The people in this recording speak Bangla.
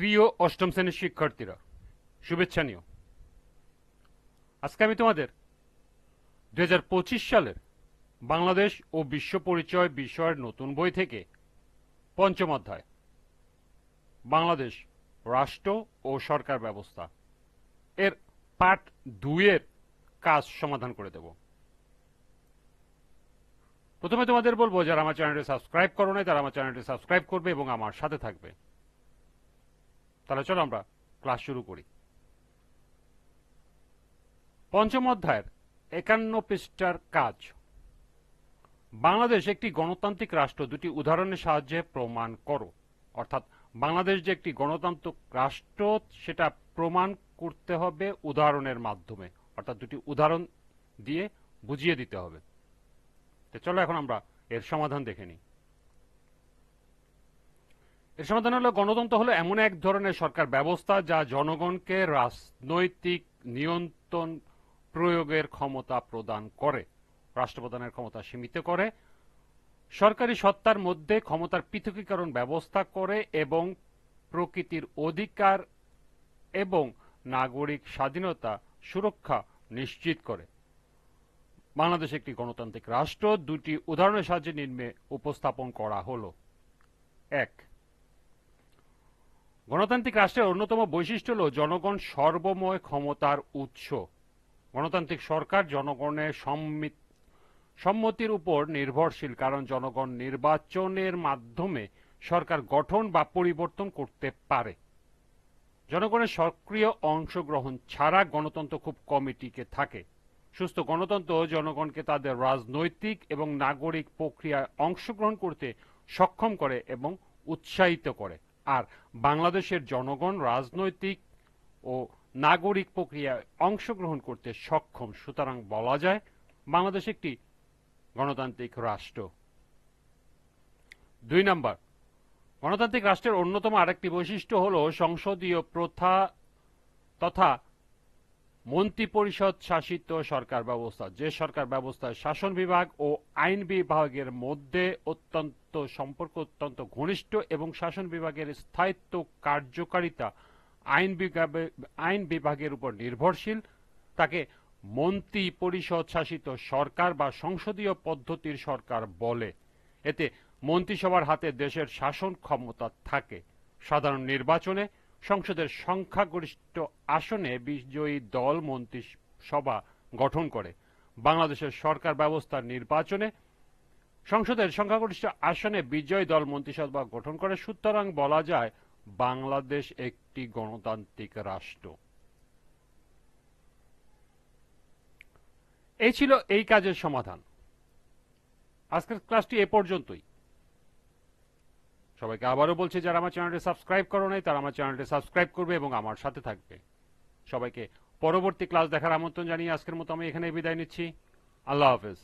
প্রিয় অষ্টম শ্রেণীর শিক্ষার্থীরা, শুভেচ্ছা নিও। আজকে আমি তোমাদের 2025 সালের বাংলাদেশ ও বিশ্ব পরিচয় বিষয়ের নতুন বই থেকে পঞ্চম অধ্যায় বাংলাদেশ রাষ্ট্র ও সরকার ব্যবস্থা এর পার্ট 2 এর কাজ সমাধান করে দেব। প্রথমে তোমাদের বলবো, যারা আমার চ্যানেলটি সাবস্ক্রাইব করো নাই তারা আমার চ্যানেলটি সাবস্ক্রাইব করবে এবং আমার সাথে থাকবে। তাহলে চলো আমরা ক্লাস শুরু করি। পঞ্চম অধ্যায়ের 51 পৃষ্ঠার কাজ। বাংলাদেশ একটি গণতান্ত্রিক রাষ্ট্র দুটি উদাহরণের সাহায্যে প্রমাণ করো। অর্থাৎ বাংলাদেশ যে একটি গণতান্ত্রিক রাষ্ট্র সেটা প্রমাণ করতে হবে উদাহরণের মাধ্যমে, অর্থাৎ দুটি উদাহরণ দিয়ে বুঝিয়ে দিতে হবে। তো চলো এখন আমরা এর সমাধান দেখে নিই। এর সমাধান হলো, গণতন্ত্র হলো এমন এক ধরনের সরকার ব্যবস্থা যা জনগণকে রাজনৈতিক নিয়ন্ত্রণ প্রয়োগের ক্ষমতা প্রদান করে, রাষ্ট্রপ্রধানের ক্ষমতা সীমিত করে, সরকারি সত্তার মধ্যে ক্ষমতার পৃথকীকরণ ব্যবস্থা করে এবং প্রকৃতির অধিকার এবং নাগরিক স্বাধীনতা সুরক্ষা নিশ্চিত করে। বাংলাদেশ একটি গণতান্ত্রিক রাষ্ট্র দুটি উদাহরণের সাহায্যে নিম্নে উপস্থাপন করা হলো। 1. গণতান্ত্রিক রাষ্ট্রের অন্যতম বৈশিষ্ট্য হল জনগণ সর্বময় ক্ষমতার উৎস। গণতান্ত্রিক সরকার জনগণের সম্মতির উপর নির্ভরশীল, কারণ জনগণ নির্বাচনের মাধ্যমে সরকার গঠন বা পরিবর্তন করতে পারে। জনগণের সক্রিয় অংশগ্রহণ ছাড়া গণতন্ত্র খুব কমই টিকে থাকে। সুস্থ গণতন্ত্র জনগণকে তাদের রাজনৈতিক এবং নাগরিক প্রক্রিয়ায় অংশগ্রহণ করতে সক্ষম করে এবং উৎসাহিত করে। আর বাংলাদেশের জনগণ রাজনৈতিক ও নাগরিক প্রক্রিয়ায় অংশগ্রহণ করতে সক্ষম, সুতরাং বলা যায় বাংলাদেশ একটি গণতান্ত্রিক রাষ্ট্র। 2 নম্বর, গণতান্ত্রিক রাষ্ট্রের অন্যতম আরেকটি বৈশিষ্ট্য হল সংসদীয় প্রথা তথা মন্ত্রিপরিষদ শাসিত সরকার ব্যবস্থা। যে সরকার ব্যবস্থায় শাসন বিভাগ ও আইন বিভাগের মধ্যে সম্পর্ক অত্যন্ত ঘনিষ্ঠ এবং শাসন বিভাগের স্থায়িত্ব কার্যকারিতা আইন বিভাগের উপর নির্ভরশীল, তাকে মন্ত্রী পরিষদ শাসিত সরকার বা সংসদীয় পদ্ধতির সরকার বলে। এতে মন্ত্রিসভার হাতে দেশের শাসন ক্ষমতা থাকে। সাধারণ নির্বাচনে সংসদের সংখ্যাগরিষ্ঠ আসনে বিজয়ী দল মন্ত্রিসভা গঠন করে। বাংলাদেশের সরকার ব্যবস্থার নির্বাচনে সংসদের সংখ্যাগরিষ্ঠ আসনে বিজয়ী দল মন্ত্রিসভা গঠন করে, সুতরাং বলা যায় বাংলাদেশ একটি গণতান্ত্রিক রাষ্ট্র। এই ছিল এই কাজের সমাধান। আজকের ক্লাসটি এ পর্যন্তই। সবাইকে আবারও বলছি, যারা আমার চ্যানেলটি সাবস্ক্রাইব করো নাই তারা আমার চ্যানেলটি সাবস্ক্রাইব করবে এবং আমার সাথে থাকবে। সবাইকে পরবর্তী ক্লাস দেখার আমন্ত্রণ জানিয়ে আজকের মতো আমি এখানে বিদায় নিচ্ছি। আল্লাহ হাফেজ।